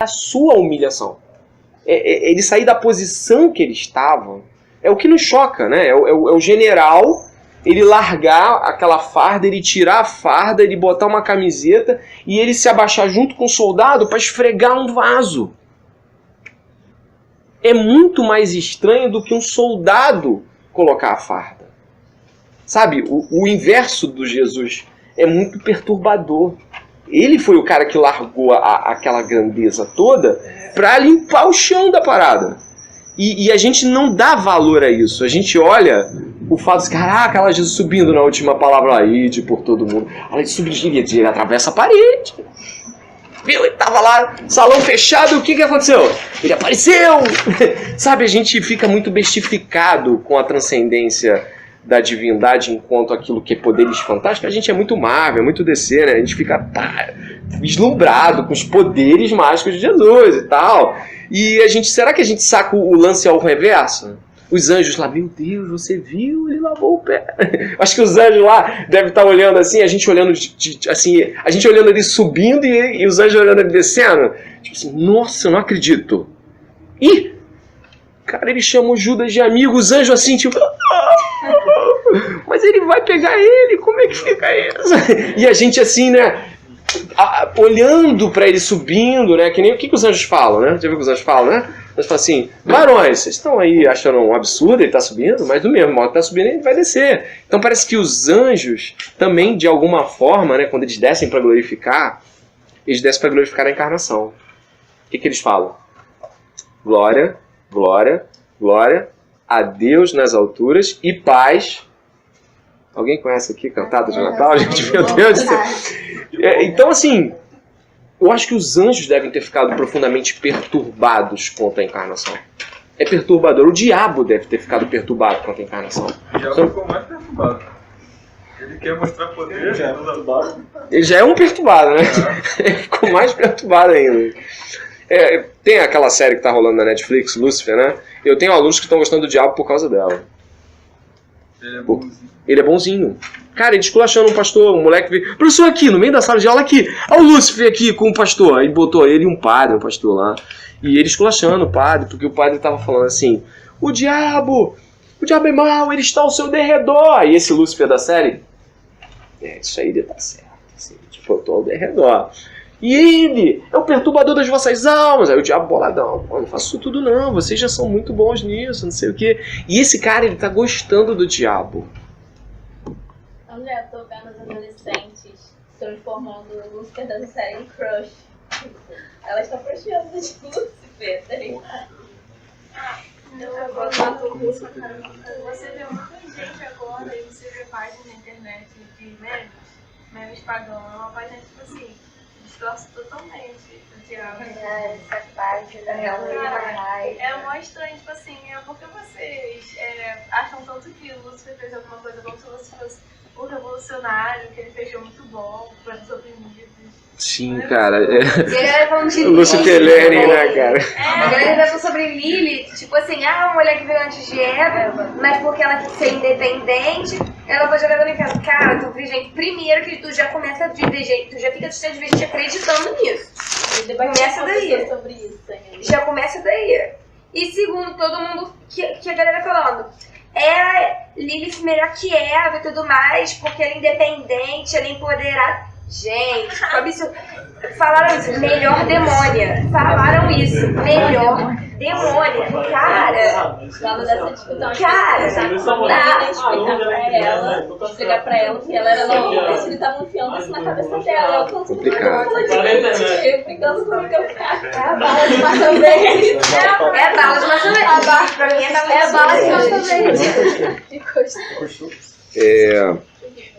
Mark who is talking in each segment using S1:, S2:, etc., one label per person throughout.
S1: a sua humilhação. Ele sair da posição que ele estava. É o que nos choca, né? É o general, ele largar aquela farda, ele tirar a farda, ele botar uma camiseta e ele se abaixar junto com o soldado para esfregar um vaso. É muito mais estranho do que um soldado colocar a farda. Sabe, o inverso do Jesus é muito perturbador. Ele foi o cara que largou aquela grandeza toda para limpar o chão da parada. E a gente não dá valor a isso. A gente olha o fato de, caraca, ela Jesus subindo na última palavra lá, ide por todo mundo. Ela subiu, ele atravessa a parede. Viu? Ele tava lá, salão fechado, o que aconteceu? Ele apareceu! Sabe, a gente fica muito bestificado com a transcendência da divindade enquanto aquilo que é poderes fantásticos. A gente é muito Marvel, é muito DC, né? A gente fica vislumbrado com os poderes mágicos de Jesus e tal. E será que a gente saca o lance ao reverso? Os anjos lá, meu Deus, você viu? Ele lavou o pé. Acho que os anjos lá devem estar olhando assim, a gente olhando assim, a gente olhando ele subindo e os anjos olhando ele descendo. Tipo assim, nossa, eu não acredito. Ih, cara, ele chamou Judas de amigo, os anjos assim, tipo... Mas ele vai pegar ele, como é que fica isso? E a gente assim, né, olhando para ele subindo, né, que nem o que os anjos falam, né? Já viu o que os anjos falam, né? Eles falam assim, varões, vocês estão aí achando um absurdo ele tá subindo, mas do mesmo modo que tá subindo ele vai descer. Então parece que os anjos também, de alguma forma, né, quando eles descem para glorificar, eles descem para glorificar a encarnação. O que eles falam? Glória, glória, glória a Deus nas alturas e paz. Alguém conhece aqui cantada de Natal? Gente, meu Deus do céu. Então, assim, eu acho que os anjos devem ter ficado profundamente perturbados quanto à encarnação. É perturbador. O diabo deve ter ficado perturbado quanto à encarnação.
S2: O diabo ficou mais perturbado. Ele quer mostrar poder. Ele já é perturbado.
S1: Ele já é um perturbado, né? Ele ficou mais perturbado ainda. Tem aquela série que tá rolando na Netflix, Lúcifer, né? Eu tenho alunos que estão gostando do diabo por causa dela.
S2: Ele é bonzinho.
S1: Ele é bonzinho. Cara, ele esculachando um pastor, um moleque veio... Professor, aqui, no meio da sala de aula, aqui. Olha o Lúcifer aqui com o pastor. Aí botou ele e um padre, um pastor lá. E ele esculachando o padre, porque o padre tava falando assim, o diabo é mau, ele está ao seu derredor. E esse Lúcifer da série, isso aí deve estar certo. Assim, tipo, eu tô ao derredor. E ele é o perturbador das vossas almas. Aí o diabo boladão, não faço isso tudo não, vocês já são muito bons nisso, não sei o quê. E esse cara, ele tá gostando do diabo.
S3: Olha, eu tô vendo as adolescentes transformando o Lúcifer da série em crush. Elas estão crushando de Lúcifer, tá ligado?
S4: Eu gosto do Lúcifer, cara. Você vê muita gente agora e você vê páginas na internet de memes pagão. É uma página tipo assim, distorce totalmente o diabo.
S5: Essa página
S4: é mó estranho, tipo assim, porque vocês acham tanto que o Lúcifer fez alguma coisa como se fosse o revolucionário, que ele fechou muito bom para os oprimidos.
S1: Sim, cara.
S5: E ele falando de
S1: Lúcifer Lenin, né, cara?
S5: A galera falou sobre Lilith, tipo assim, uma mulher que veio antes de Eva, mas porque ela quis ser independente, ela foi jogada no inferno. Cara, tu vê, gente, primeiro que tu já começa a viver, gente, tu já fica cheio de gente acreditando nisso. Começa daí.
S3: Sobre isso,
S5: já começa daí. E segundo, todo mundo que a galera falando, Lilith melhor que Eva e tudo mais, porque ela é independente, ela é empoderada. Gente, absurdo. Falaram isso, melhor demônia. Falaram isso, melhor demônia. Cara,
S3: tava nessa discussão.
S5: Cara,
S3: explicar pra ela que ela era louca, eles estavam enfiando isso na cabeça dela. Eu tô
S1: complicado.
S3: Ficando comigo, é a bala de maçã verde.
S5: É a bala de maçã verde. Pra mim é a bala de maçã verde.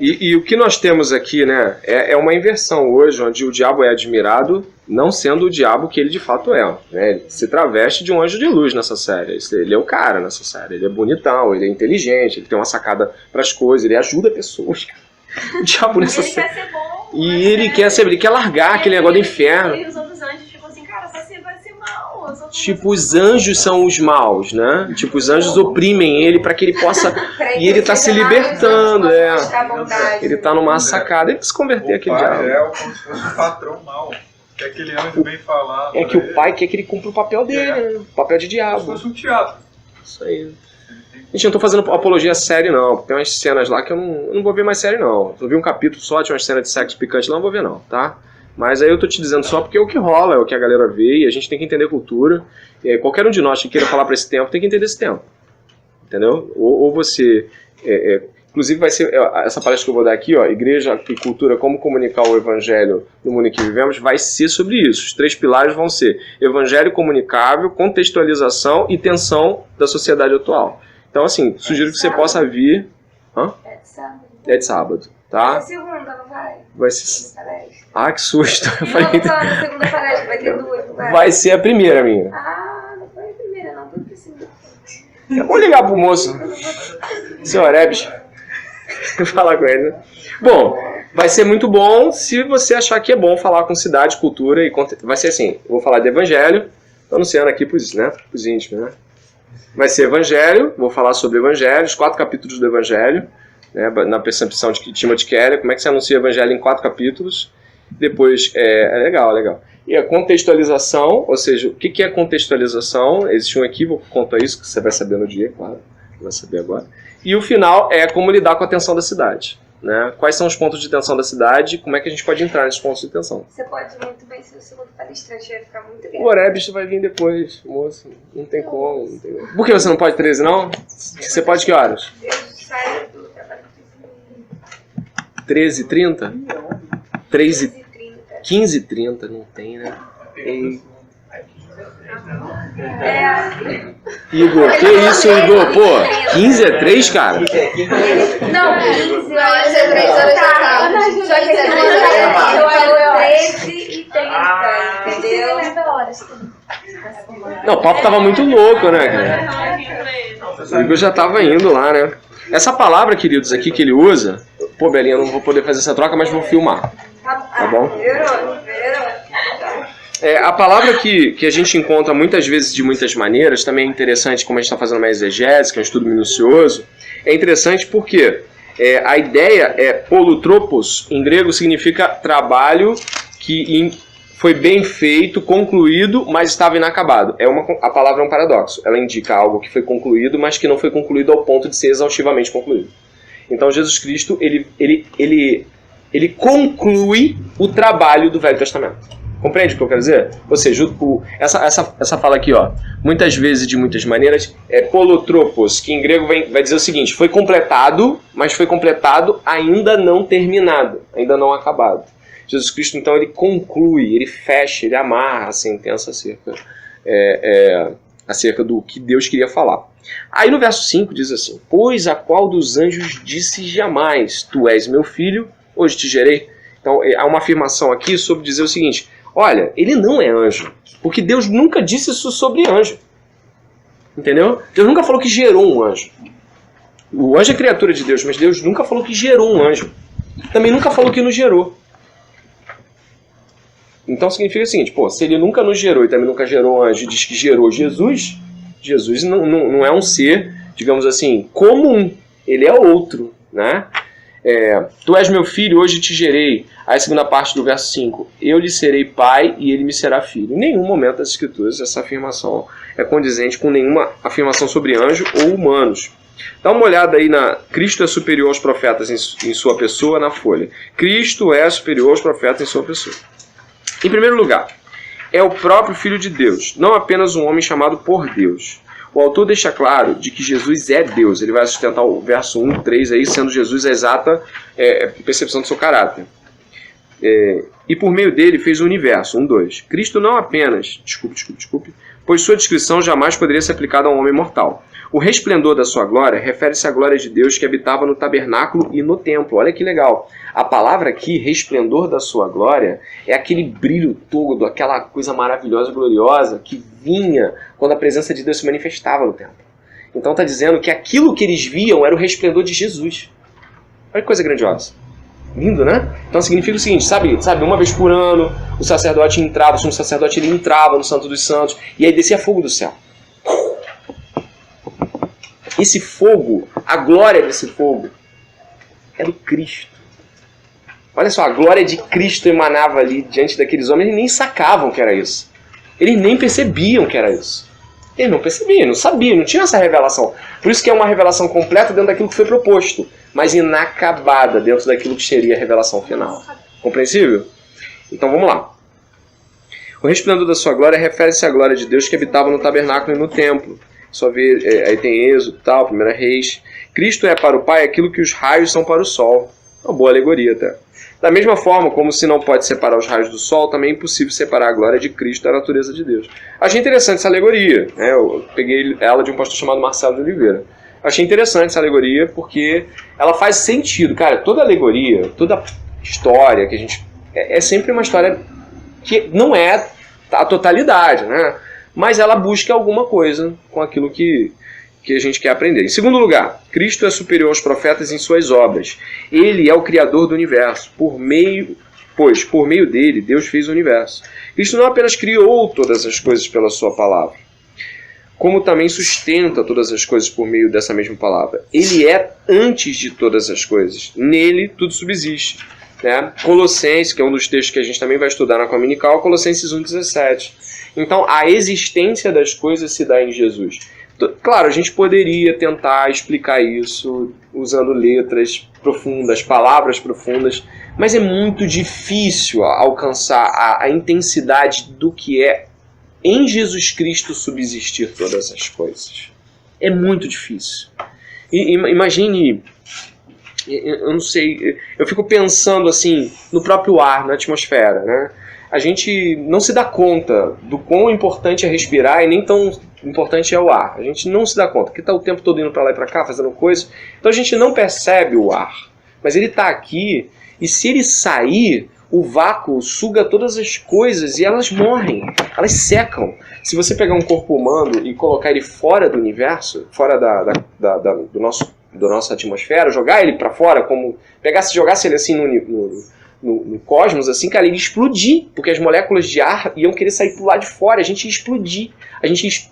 S1: E o que nós temos aqui, né, é uma inversão hoje, onde o diabo é admirado, não sendo o diabo que ele de fato é. Né? Ele se traveste de um anjo de luz nessa série. Ele é o cara nessa série. Ele é bonitão, ele é inteligente, ele tem uma sacada pras coisas, ele ajuda pessoas. O diabo nessa série.
S4: Quer ser bom,
S1: e ele quer largar aquele negócio do inferno.
S4: E os outros anjos ficam assim, cara, vai ser mal.
S1: Tipo, os anjos são os maus, né? Tipo, os anjos oprimem ele para que ele possa... E ele tá se libertando, Ele tá numa sacada. Ele se converter aquele diabo.
S2: É como se fosse um patrão mau. Que aquele anjo vem falar.
S1: É que o pai quer que ele cumpra o papel dele, né? O papel de
S2: Como se
S1: diabo.
S2: fosse um teatro.
S1: Isso aí. Gente, eu não tô fazendo apologia série, não. Tem umas cenas lá que eu não vou ver mais série, não. Eu vi um capítulo só, tinha umas cenas de sexo picante lá, não vou ver, não, tá? Mas aí eu tô te dizendo só porque é o que rola, é o que a galera vê, e a gente tem que entender cultura. E aí, qualquer um de nós que queira falar pra esse tempo tem que entender esse tempo. Entendeu? Ou você... inclusive vai ser essa palestra que eu vou dar aqui, ó, Igreja e Cultura, como comunicar o Evangelho no mundo em que vivemos, vai ser sobre isso. Os 3 pilares vão ser Evangelho comunicável, contextualização e tensão da sociedade atual. Então, assim, sugiro que você possa vir... Hã?
S5: É de sábado.
S1: É de sábado, tá?
S5: É segunda, não vai?
S1: Vai ser...
S5: Palestra.
S1: Ah, que susto! Eu
S5: Não,
S1: falei...
S5: tô falando da segunda palestra, vai ter 2, não vai?
S1: Vai ser a primeira, minha.
S5: Ah, não foi a primeira, não, tudo precisa.
S1: Eu vou ligar pro moço. Seu Arebes. Falar com ele, né? Bom, vai ser muito bom se você achar que é bom falar com cidade, cultura e conteúdo. Vai ser assim, eu vou falar de Evangelho, tô anunciando aqui pros íntimos, né? Vai ser Evangelho, vou falar sobre Evangelho, os 4 capítulos do Evangelho, né, na percepção de Timothy Keller, como é que você anuncia o Evangelho em 4 capítulos. Depois, legal. E a contextualização, ou seja, o que é contextualização? Existe um equívoco quanto a isso, que você vai saber no dia, claro, vai saber agora. E o final é como lidar com a tensão da cidade. Né? Quais são os pontos de tensão da cidade e como é que a gente pode entrar nesses pontos de tensão.
S5: Você pode muito bem ser o segundo palestrante, vai ficar muito bem.
S1: O Orebis vai vir depois, moço. Não tem como. Não tem... Por que você não pode 13, não? Você pode que horas?
S5: Eu saio do trabalho
S1: 13h30?
S5: 13h30.
S1: 15h30, não tem, né? Ei. Igor, que isso, Igor? Pô, 15 é 3, cara?
S5: Não, 15 horas
S3: é 3 horas da tarde.
S5: Só que esse 13h30, entendeu?
S1: Não, o papo tava muito louco, né, cara? O Igor já tava indo lá, né? Essa palavra, queridos, aqui que ele usa... Pô, Belinha, eu não vou poder fazer essa troca, mas vou filmar. Tá bom? A palavra que a gente encontra muitas vezes de muitas maneiras, também é interessante, como a gente está fazendo uma exegese, que é um estudo minucioso, é interessante porque a ideia é polutropos, em grego significa trabalho que foi bem feito, concluído, mas estava inacabado. A palavra é um paradoxo, ela indica algo que foi concluído, mas que não foi concluído ao ponto de ser exaustivamente concluído. Então Jesus Cristo, ele conclui o trabalho do Velho Testamento. Compreende o que eu quero dizer? Ou seja, essa fala aqui, ó, muitas vezes de muitas maneiras, é polotropos, que em grego vai dizer o seguinte, foi completado, mas foi completado ainda não terminado, ainda não acabado. Jesus Cristo, então, ele conclui, ele fecha, ele amarra a sentença acerca do que Deus queria falar. Aí no verso 5 diz assim, pois a qual dos anjos disse jamais, tu és meu filho, hoje te gerei. Então há uma afirmação aqui sobre dizer o seguinte, olha, ele não é anjo, porque Deus nunca disse isso sobre anjo. Entendeu? Deus nunca falou que gerou um anjo. O anjo é criatura de Deus, mas Deus nunca falou que gerou um anjo. Também nunca falou que nos gerou. Então significa o seguinte, pô, se ele nunca nos gerou e também nunca gerou um anjo e diz que gerou Jesus, Jesus não é um ser, digamos assim, comum. Ele é outro, né? Tu és meu filho, hoje te gerei. Aí a segunda parte do verso 5, eu lhe serei pai e ele me será filho. Em nenhum momento das escrituras essa afirmação é condizente com nenhuma afirmação sobre anjo ou humanos. Dá uma olhada aí na Cristo é superior aos profetas em sua pessoa, na folha. Cristo é superior aos profetas em sua pessoa. Em primeiro lugar, é o próprio Filho de Deus, não apenas um homem chamado por Deus. O autor deixa claro de que Jesus é Deus. Ele vai sustentar o verso 1, 3, aí, sendo Jesus a exata percepção do seu caráter. E por meio dele fez o universo, 1, 2. Cristo não apenas, desculpe, pois sua descrição jamais poderia ser aplicada a um homem mortal. O resplendor da sua glória refere-se à glória de Deus que habitava no tabernáculo e no templo. Olha que legal. A palavra aqui, resplendor da sua glória, é aquele brilho todo, aquela coisa maravilhosa, gloriosa, que vinha quando a presença de Deus se manifestava no templo. Então está dizendo que aquilo que eles viam era o resplendor de Jesus. Olha que coisa grandiosa. Lindo, né? Então significa o seguinte, sabe, uma vez por ano, o sacerdote entrava, o sumo sacerdote ele entrava no Santo dos Santos, e aí descia fogo do céu. Esse fogo, a glória desse fogo, era o Cristo. Olha só, a glória de Cristo emanava ali diante daqueles homens, eles nem sacavam que era isso. Eles nem percebiam que era isso. Eles não percebiam, não sabiam, não tinha essa revelação. Por isso que é uma revelação completa dentro daquilo que foi proposto, mas inacabada dentro daquilo que seria a revelação final. Compreensível? Então vamos lá. O resplendor da sua glória refere-se à glória de Deus que habitava no tabernáculo e no templo. Só ver, aí tem Êxodo e tal, 1 Reis. Cristo é para o Pai aquilo que os raios são para o sol. Uma boa alegoria até. Da mesma forma como se não pode separar os raios do sol, também é impossível separar a glória de Cristo da natureza de Deus. Achei interessante essa alegoria, né? Eu peguei ela de um pastor chamado Marcelo de Oliveira. Achei interessante essa alegoria porque ela faz sentido. Cara, toda alegoria, toda história que a gente... É sempre uma história que não é a totalidade, né? Mas ela busca alguma coisa com aquilo que a gente quer aprender. Em segundo lugar, Cristo é superior aos profetas em suas obras. Ele é o Criador do universo. Pois, por meio dele, Deus fez o universo. Cristo não apenas criou todas as coisas pela sua palavra, como também sustenta todas as coisas por meio dessa mesma palavra. Ele é antes de todas as coisas. Nele, tudo subsiste. Né? Colossenses, que é um dos textos que a gente também vai estudar na Cominical, Colossenses 1,17. Então, a existência das coisas se dá em Jesus. Claro, a gente poderia tentar explicar isso usando letras profundas, palavras profundas, mas é muito difícil alcançar a intensidade do que é em Jesus Cristo subsistir todas as coisas. É muito difícil. Imagine, eu não sei, eu fico pensando assim no próprio ar, na atmosfera, né? A gente não se dá conta do quão importante é respirar e nem tão importante é o ar. A gente não se dá conta, porque está o tempo todo indo para lá e para cá, fazendo coisa. Então a gente não percebe o ar. Mas ele está aqui, e se ele sair, o vácuo suga todas as coisas e elas morrem, elas secam. Se você pegar um corpo humano e colocar ele fora do universo, fora da nossa atmosfera, jogar ele para fora, como jogasse ele assim no cosmos, assim, cara, ele ia explodir, porque as moléculas de ar iam querer sair pro lado de fora, a gente ia explodir, a gente ia...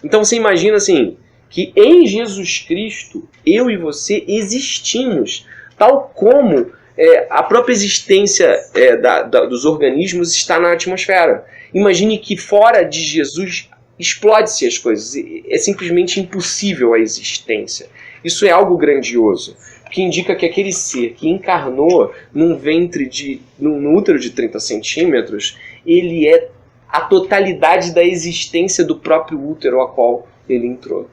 S1: Então você imagina assim, que em Jesus Cristo, eu e você existimos, tal como a própria existência dos organismos está na atmosfera. Imagine que fora de Jesus explode-se as coisas, é simplesmente impossível a existência. Isso é algo grandioso, que indica que aquele ser que encarnou num útero de 30 centímetros, ele é a totalidade da existência do próprio útero a qual ele entrou.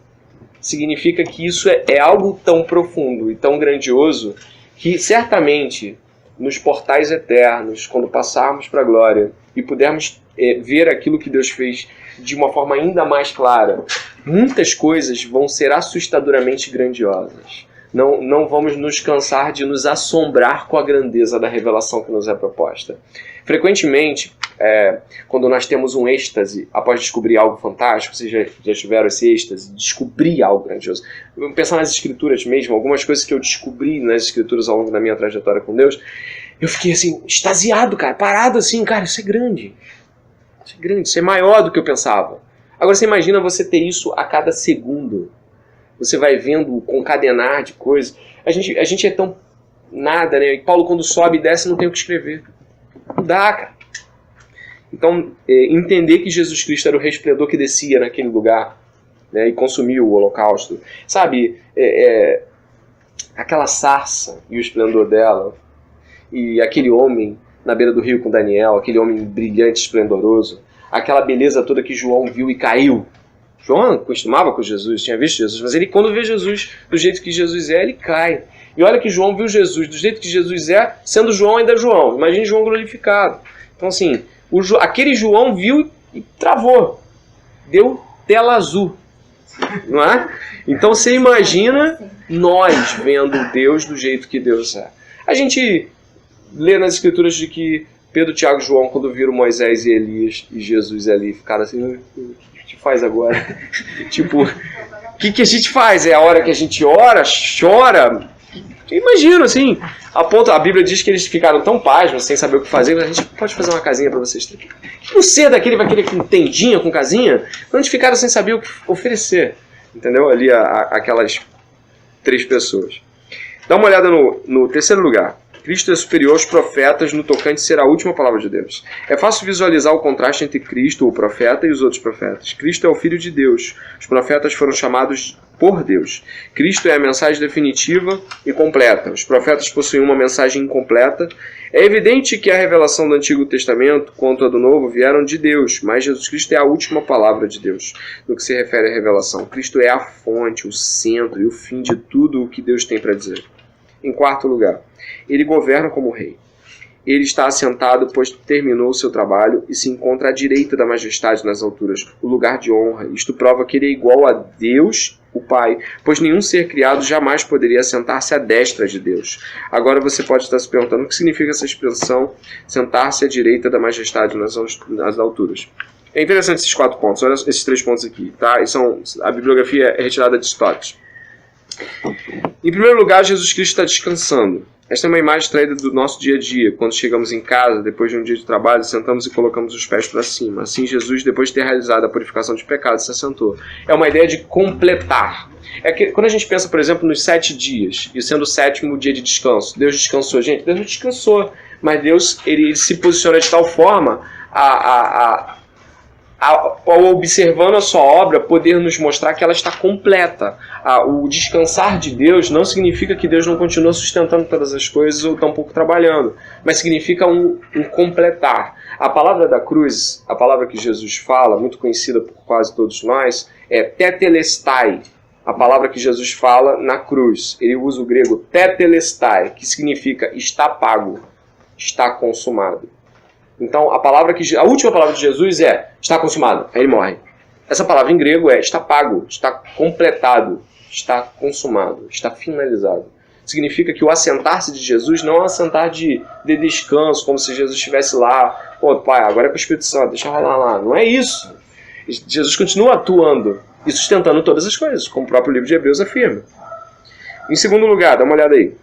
S1: Significa que isso é algo tão profundo e tão grandioso que certamente nos portais eternos, quando passarmos para a glória e pudermos ver aquilo que Deus fez de uma forma ainda mais clara, muitas coisas vão ser assustadoramente grandiosas. Não vamos nos cansar de nos assombrar com a grandeza da revelação que nos é proposta. Frequentemente, quando nós temos um êxtase após descobrir algo fantástico, vocês já tiveram esse êxtase, descobrir algo grandioso. Vamos pensar nas escrituras mesmo, algumas coisas que eu descobri nas escrituras ao longo da minha trajetória com Deus, eu fiquei assim, extasiado, cara, parado assim, cara, isso é grande. Isso é grande, isso é maior do que eu pensava. Agora você imagina você ter isso a cada segundo. Você vai vendo o concadenar de coisas. A gente é tão nada, né? E Paulo, quando sobe e desce, não tem o que escrever. Não dá, cara. Então, entender que Jesus Cristo era o resplendor que descia naquele lugar, né, e consumiu o holocausto. Sabe, aquela sarça e o esplendor dela, e aquele homem na beira do rio com Daniel, aquele homem brilhante, esplendoroso, aquela beleza toda que João viu e caiu. João costumava com Jesus, tinha visto Jesus, mas ele, quando vê Jesus do jeito que Jesus é, ele cai. E olha que João viu Jesus do jeito que Jesus é, sendo João ainda João. Imagine João glorificado. Então assim, aquele João viu e travou. Deu tela azul. Não é? Então você imagina nós vendo Deus do jeito que Deus é. A gente lê nas escrituras de que Pedro, Tiago e João, quando viram Moisés e Elias e Jesus ali, ficaram assim, o que a gente faz agora? Tipo, o que a gente faz? É a hora que a gente ora, chora? Imagino, assim, a Bíblia diz que eles ficaram tão pasmos, sem saber o que fazer, mas a gente pode fazer uma casinha para vocês. Que você daquele vai querer com tendinha, com casinha? Quando eles ficaram sem saber o que oferecer, entendeu? Ali aquelas 3 pessoas. Dá uma olhada no terceiro lugar. Cristo é superior aos profetas no tocante ser a última palavra de Deus. É fácil visualizar o contraste entre Cristo, o profeta, e os outros profetas. Cristo é o Filho de Deus. Os profetas foram chamados por Deus. Cristo é a mensagem definitiva e completa. Os profetas possuem uma mensagem incompleta. É evidente que a revelação do Antigo Testamento, quanto a do Novo, vieram de Deus, mas Jesus Cristo é a última palavra de Deus no que se refere à revelação. Cristo é a fonte, o centro e o fim de tudo o que Deus tem para dizer. Em quarto lugar, ele governa como rei. Ele está assentado, pois terminou o seu trabalho e se encontra à direita da majestade nas alturas, o lugar de honra. Isto prova que ele é igual a Deus, o Pai, pois nenhum ser criado jamais poderia assentar-se à destra de Deus. Agora você pode estar se perguntando o que significa essa expressão, sentar-se à direita da majestade nas alturas. É interessante esses 4 pontos, olha esses 3 pontos aqui, tá? A bibliografia é retirada de Stott. Em primeiro lugar, Jesus Cristo está descansando. Esta é uma imagem extraída do nosso dia a dia. Quando chegamos em casa, depois de um dia de trabalho, sentamos e colocamos os pés para cima. Assim, Jesus, depois de ter realizado a purificação de pecados, se assentou. É uma ideia de completar. É que quando a gente pensa, por exemplo, nos 7 dias, e sendo o 7º dia de descanso, Deus descansou. Gente, Deus não descansou, mas Deus ele se posiciona de tal forma ao observando a sua obra, poder nos mostrar que ela está completa. O descansar de Deus não significa que Deus não continua sustentando todas as coisas ou tampouco trabalhando, mas significa um completar. A palavra da cruz, a palavra que Jesus fala, muito conhecida por quase todos nós, é tetelestai. A palavra que Jesus fala na cruz. Ele usa o grego tetelestai, que significa está pago, está consumado. Então, a última palavra de Jesus é está consumado, aí ele morre. Essa palavra em grego é está pago, está completado, está consumado, está finalizado. Significa que o assentar-se de Jesus não é um assentar de descanso, como se Jesus estivesse lá, pô, pai, agora é com o Espírito Santo, deixa eu rolar lá. Não é isso. Jesus continua atuando e sustentando todas as coisas, como o próprio livro de Hebreus afirma. Em segundo lugar, dá uma olhada aí.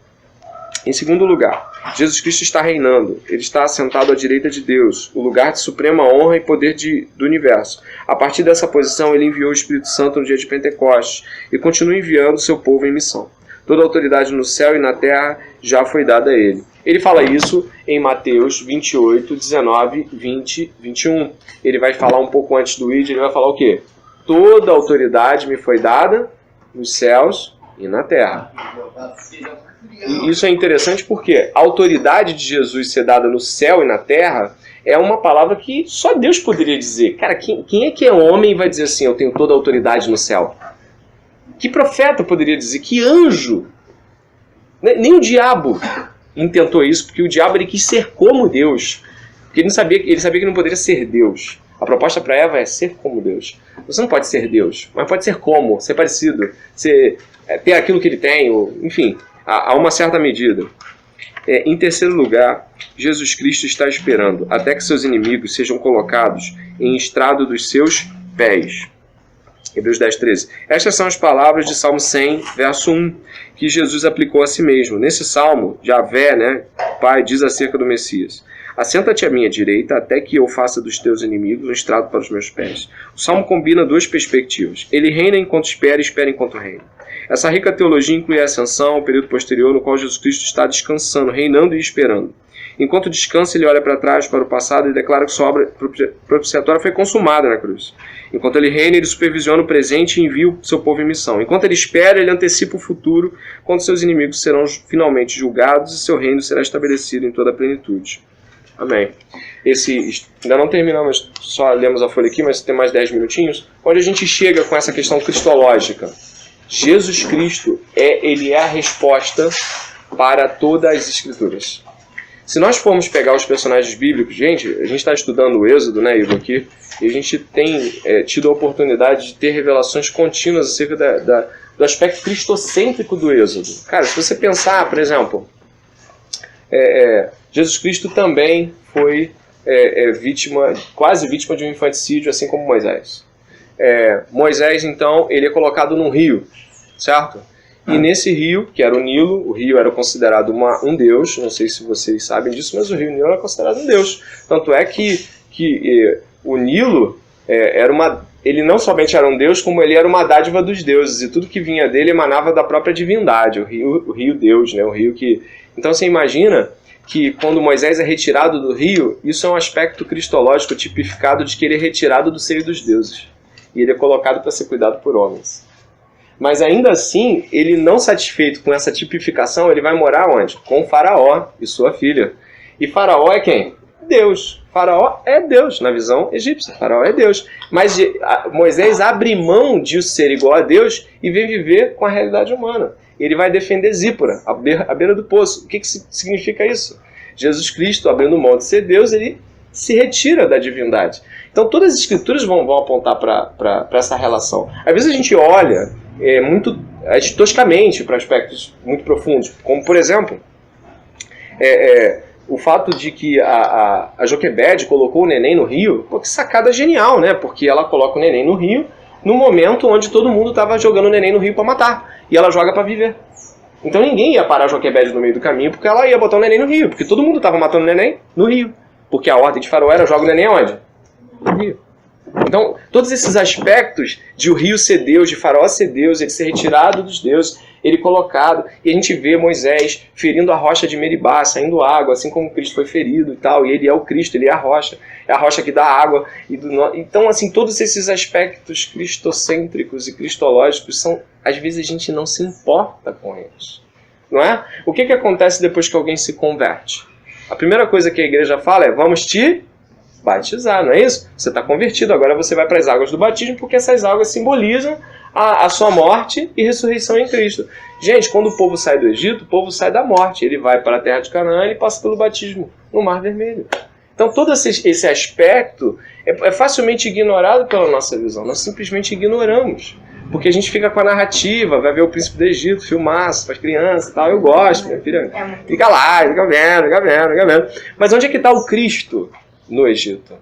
S1: Em segundo lugar, Jesus Cristo está reinando. Ele está assentado à direita de Deus, o lugar de suprema honra e poder do universo. A partir dessa posição, ele enviou o Espírito Santo no dia de Pentecostes e continua enviando seu povo em missão. Toda a autoridade no céu e na terra já foi dada a ele. Ele fala isso em Mateus 28, 19, 20, 21. Ele vai falar um pouco antes do id, ele vai falar o quê? Toda a autoridade me foi dada nos céus e na terra. E isso é interessante porque a autoridade de Jesus ser dada no céu e na terra é uma palavra que só Deus poderia dizer. Cara, quem é que é homem e vai dizer assim, eu tenho toda a autoridade no céu? Que profeta poderia dizer? Que anjo? Nem o diabo intentou isso, porque o diabo ele quis ser como Deus. Porque ele sabia que não poderia ser Deus. A proposta para Eva é ser como Deus. Você não pode ser Deus, mas pode ser como, ser parecido, ter aquilo que ele tem, enfim, a uma certa medida. Em terceiro lugar, Jesus Cristo está esperando até que seus inimigos sejam colocados em estrado dos seus pés. Hebreus 10, 13. Estas são as palavras de Salmo 100, verso 1, que Jesus aplicou a si mesmo. Nesse salmo, Javé, Pai, diz acerca do Messias: assenta-te à minha direita até que eu faça dos teus inimigos um estrado para os meus pés. O salmo combina duas perspectivas. Ele reina enquanto espera e espera enquanto reina. Essa rica teologia inclui a ascensão, o período posterior no qual Jesus Cristo está descansando, reinando e esperando. Enquanto descansa, ele olha para trás, para o passado e declara que sua obra propiciatória foi consumada na cruz. Enquanto ele reina, ele supervisiona o presente e envia o seu povo em missão. Enquanto ele espera, ele antecipa o futuro, quando seus inimigos serão finalmente julgados e seu reino será estabelecido em toda a plenitude. Amém. Ainda não terminamos, só lemos a folha aqui, mas tem mais 10 minutinhos, onde a gente chega com essa questão cristológica. Jesus Cristo ele é a resposta para todas as Escrituras. Se nós formos pegar os personagens bíblicos, gente, a gente está estudando o Êxodo, Igor, aqui, e a gente tem tido a oportunidade de ter revelações contínuas acerca do aspecto cristocêntrico do Êxodo. Cara, se você pensar, por exemplo, Jesus Cristo também foi quase vítima de um infanticídio, assim como Moisés. Moisés, então, ele é colocado num rio, certo? E nesse rio, que era o Nilo, o rio era considerado um deus, não sei se vocês sabem disso, mas o rio Nilo era considerado um deus. Tanto é que o Nilo era uma ele não somente era um Deus, como ele era uma dádiva dos deuses, e tudo que vinha dele emanava da própria divindade, o rio Deus, né? O rio que... Então você imagina que quando Moisés é retirado do rio, isso é um aspecto cristológico tipificado de que ele é retirado do seio dos deuses, e ele é colocado para ser cuidado por homens. Mas ainda assim, ele não satisfeito com essa tipificação, ele vai morar onde? Com Faraó e sua filha. E Faraó é quem? Deus. Faraó é Deus, na visão egípcia. Faraó é Deus. Mas Moisés abre mão de ser igual a Deus e vem viver com a realidade humana. Ele vai defender Zípora, à beira do poço. O que significa isso? Jesus Cristo, abrindo mão de ser Deus, ele se retira da divindade. Então todas as escrituras vão apontar para essa relação. Às vezes a gente olha muito toscamente para aspectos muito profundos, como por exemplo, o fato de que a Joquebede colocou o neném no rio. Pô, que sacada genial, né? Porque ela coloca o neném no rio no momento onde todo mundo estava jogando o neném no rio para matar. E ela joga para viver. Então ninguém ia parar a Joquebede no meio do caminho porque ela ia botar o neném no rio. Porque todo mundo estava matando o neném no rio. Porque a ordem de Faraó era joga o neném onde? No rio. Então, todos esses aspectos de o rio ser Deus, de Faraó ser Deus, ele ser retirado dos deuses, ele colocado, e a gente vê Moisés ferindo a rocha de Meribá, saindo água, assim como Cristo foi ferido e tal, e ele é o Cristo, ele é a rocha que dá água. Então, assim, todos esses aspectos cristocêntricos e cristológicos são, às vezes a gente não se importa com eles, não é? O que acontece depois que alguém se converte? A primeira coisa que a igreja fala é, vamos te batizar, não é isso? Você está convertido, agora você vai para as águas do batismo, porque essas águas simbolizam a sua morte e ressurreição em Cristo. Gente, quando o povo sai do Egito, o povo sai da morte, ele vai para a terra de Canaã e passa pelo batismo no Mar Vermelho. Então todo esse aspecto é facilmente ignorado pela nossa visão, nós simplesmente ignoramos. Porque a gente fica com a narrativa, vai ver o Príncipe do Egito, filmaço, para as crianças e tal, eu gosto, minha filha fica lá, fica vendo. Mas onde é que está o Cristo no Egito?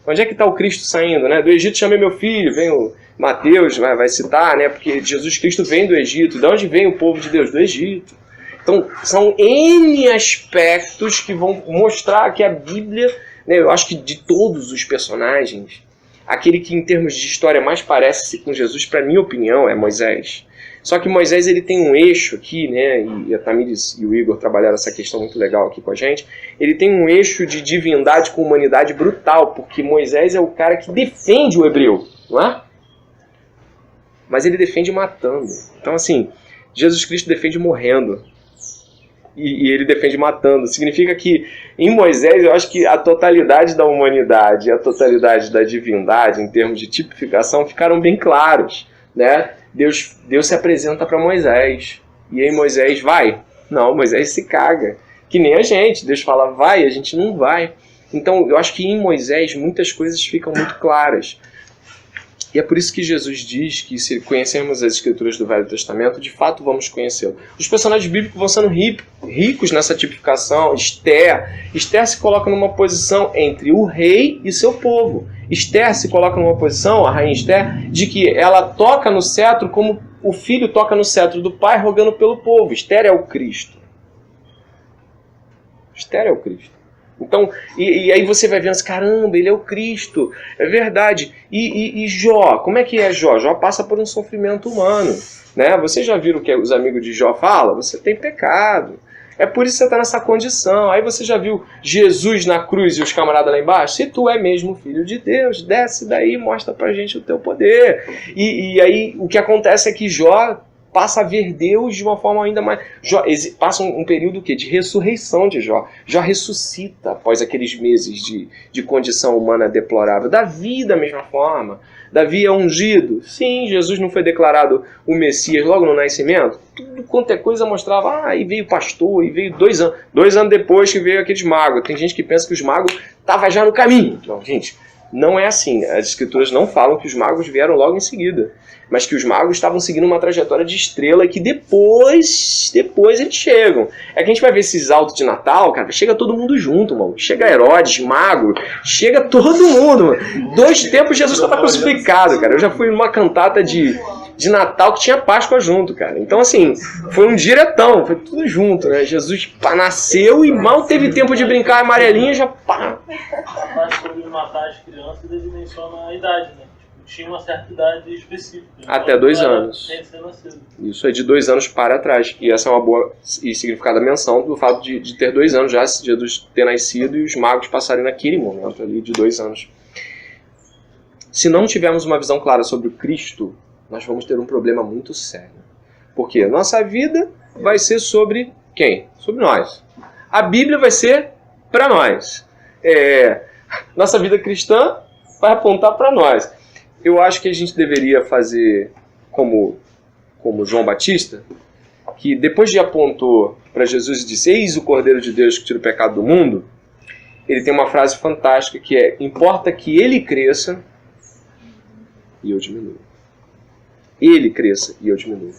S1: Onde é que está o Cristo saindo, né? Do Egito chamei meu filho, vem o Mateus, vai citar, né? Porque Jesus Cristo vem do Egito. De onde vem o povo de Deus? Do Egito. Então, são N aspectos que vão mostrar que a Bíblia, né, eu acho que de todos os personagens, aquele que em termos de história mais parece com Jesus, para minha opinião, é Moisés. Só que Moisés ele tem um eixo aqui, né, e a Tamires e o Igor trabalharam essa questão muito legal aqui com a gente, ele tem um eixo de divindade com humanidade brutal, porque Moisés é o cara que defende o hebreu, não é? Mas ele defende matando. Então assim, Jesus Cristo defende morrendo, e ele defende matando. Significa que em Moisés eu acho que a totalidade da humanidade e a totalidade da divindade, em termos de tipificação, ficaram bem claros, né? Deus se apresenta para Moisés. E aí Moisés vai? Não, Moisés se caga. Que nem a gente. Deus fala vai, a gente não vai. Então eu acho que em Moisés muitas coisas ficam muito claras. E é por isso que Jesus diz que se conhecermos as escrituras do Velho Testamento, de fato vamos conhecê-lo. Os personagens bíblicos vão sendo ricos nessa tipificação. Esther se coloca numa posição entre o rei e seu povo. Esther se coloca numa posição, a rainha Esther, de que ela toca no cetro como o filho toca no cetro do pai, rogando pelo povo. Esther é o Cristo. Esther é o Cristo. Então, e aí você vai vendo assim, caramba, ele é o Cristo, é verdade. E Jó, como é que é Jó? Jó passa por um sofrimento humano, né? Vocês já viram o que os amigos de Jó falam? Você tem pecado. É por isso que você está nessa condição. Aí você já viu Jesus na cruz e os camaradas lá embaixo? Se tu é mesmo filho de Deus, desce daí e mostra pra gente o teu poder. E aí o que acontece é que Jó passa a ver Deus de uma forma ainda mais... Passa um período de ressurreição de Jó. Jó ressuscita após aqueles meses de condição humana deplorável. Davi, da mesma forma. Davi é ungido. Sim, Jesus não foi declarado o Messias logo no nascimento. Tudo quanto é coisa mostrava, e veio pastor, e veio 2 anos. 2 anos depois que veio aqueles magos. Tem gente que pensa que os magos estavam já no caminho. Não, gente, não é assim. As escrituras não falam que os magos vieram logo em seguida. Mas que os magos estavam seguindo uma trajetória de estrela que depois eles chegam. É que a gente vai ver esses altos de Natal, cara, chega todo mundo junto, mano. Chega Herodes, mago, chega todo mundo, mano. 2 tempos Jesus estava crucificado, cara. Eu já fui numa cantata de de Natal que tinha Páscoa junto, cara. Então, assim, foi um diretão, foi tudo junto, né? Jesus nasceu e mal teve tempo de brincar amarelinha, já pá.
S6: Mas sobre matar as crianças, ele menciona a idade, né? Tipo, tinha uma certa idade específica.
S1: Até 2 anos.
S6: Sem ser nascido.
S1: Isso é de 2 anos para trás. E essa é uma boa e significada menção do fato de ter 2 anos já, Jesus ter nascido e os magos passarem naquele momento ali de 2 anos. Se não tivermos uma visão clara sobre o Cristo, nós vamos ter um problema muito sério. Porque nossa vida vai ser sobre quem? Sobre nós. A Bíblia vai ser para nós. Nossa vida cristã vai apontar para nós. Eu acho que a gente deveria fazer como João Batista, que depois de apontou para Jesus e disse: eis o Cordeiro de Deus que tira o pecado do mundo, ele tem uma frase fantástica que é: importa que ele cresça e eu diminua. Ele cresça e eu diminua.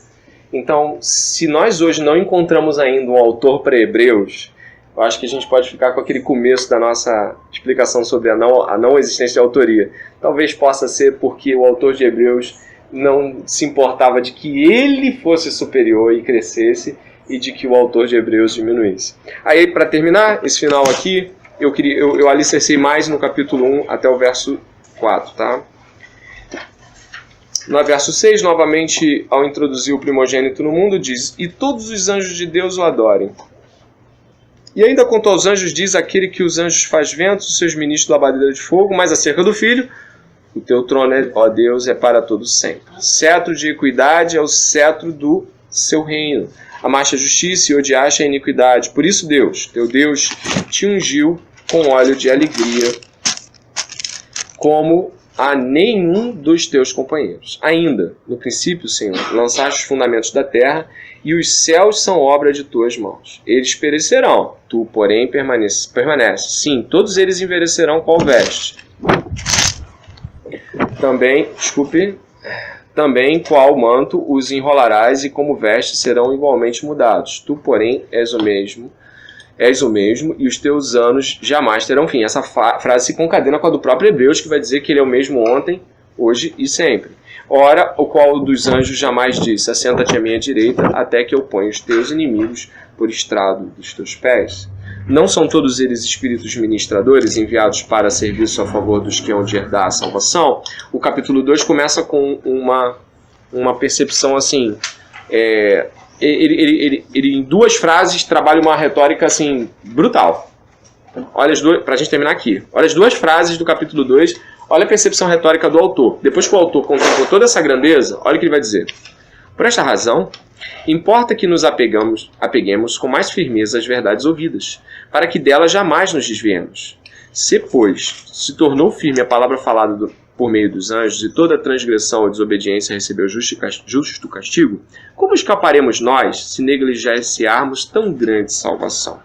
S1: Então, se nós hoje não encontramos ainda um autor para Hebreus, eu acho que a gente pode ficar com aquele começo da nossa explicação sobre a não existência de autoria. Talvez possa ser porque o autor de Hebreus não se importava de que ele fosse superior e crescesse, e de que o autor de Hebreus diminuísse. Aí, para terminar esse final aqui, eu alicercei mais no capítulo 1 até o verso 4, tá? No verso 6, novamente, ao introduzir o primogênito no mundo, diz: e todos os anjos de Deus o adorem. E ainda quanto aos anjos, diz: aquele que os anjos faz ventos, os seus ministros labadeira de fogo. Mas acerca do Filho: o teu trono, ó Deus, é para todos sempre. Cetro de equidade é o cetro do seu reino. Amaste a justiça e odiaste a iniquidade. Por isso Deus, teu Deus, te ungiu com óleo de alegria, como a nenhum dos teus companheiros. Ainda, no princípio, Senhor, lançaste os fundamentos da terra, e os céus são obra de tuas mãos. Eles perecerão, tu, porém, permanece. Sim, todos eles envelhecerão qual veste. Também qual manto os enrolarás, e como veste serão igualmente mudados. Tu, porém, és o mesmo, e os teus anos jamais terão fim. Essa frase se concadena com a do próprio Hebreus, que vai dizer que ele é o mesmo ontem, hoje e sempre. Ora, o qual dos anjos jamais disse: assenta-te à minha direita, até que eu ponha os teus inimigos por estrado dos teus pés. Não são todos eles espíritos ministradores enviados para serviço a favor dos que hão de herdar a salvação? O capítulo 2 começa com uma percepção assim... Ele em 2 frases trabalha uma retórica assim brutal. Olha as duas, pra gente terminar aqui. Olha as 2 frases do capítulo 2. Olha a percepção retórica do autor. Depois que o autor contemplou toda essa grandeza, olha o que ele vai dizer. Por esta razão, importa que nos apeguemos com mais firmeza às verdades ouvidas, para que delas jamais nos desviemos. Se, pois, se tornou firme a palavra falada por meio dos anjos, e toda transgressão ou desobediência recebeu justo castigo, como escaparemos nós se negligenciarmos tão grande salvação?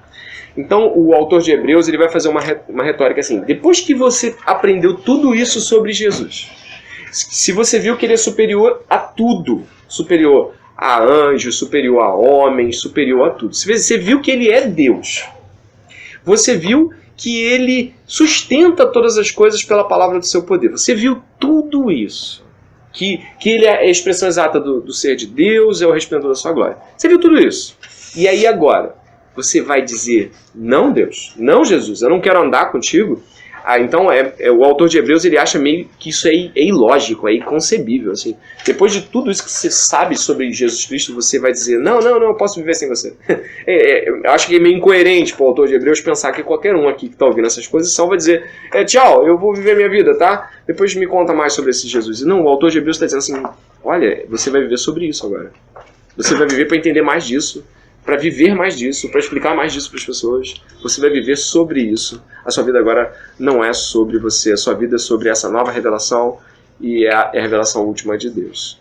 S1: Então, o autor de Hebreus ele vai fazer uma retórica assim: depois que você aprendeu tudo isso sobre Jesus, se você viu que ele é superior a tudo, superior a anjos, superior a homens, superior a tudo, se você viu que ele é Deus, você viu que ele sustenta todas as coisas pela palavra do seu poder. Você viu tudo isso. Que ele é a expressão exata do ser de Deus, é o resplendor da sua glória. Você viu tudo isso. E aí agora, você vai dizer: não, Deus, não, Jesus, eu não quero andar contigo. Então o autor de Hebreus ele acha meio que isso é ilógico, é inconcebível. Assim. Depois de tudo isso que você sabe sobre Jesus Cristo, você vai dizer: não, eu posso viver sem você. Eu acho que é meio incoerente para o autor de Hebreus pensar que qualquer um aqui que está ouvindo essas coisas só vai dizer: tchau, eu vou viver minha vida, tá? Depois me conta mais sobre esse Jesus. Não, o autor de Hebreus está dizendo assim: olha, você vai viver sobre isso agora. Você vai viver para entender mais disso, para viver mais disso, para explicar mais disso para as pessoas. Você vai viver sobre isso. A sua vida agora não é sobre você. A sua vida é sobre essa nova revelação, e é a revelação última de Deus.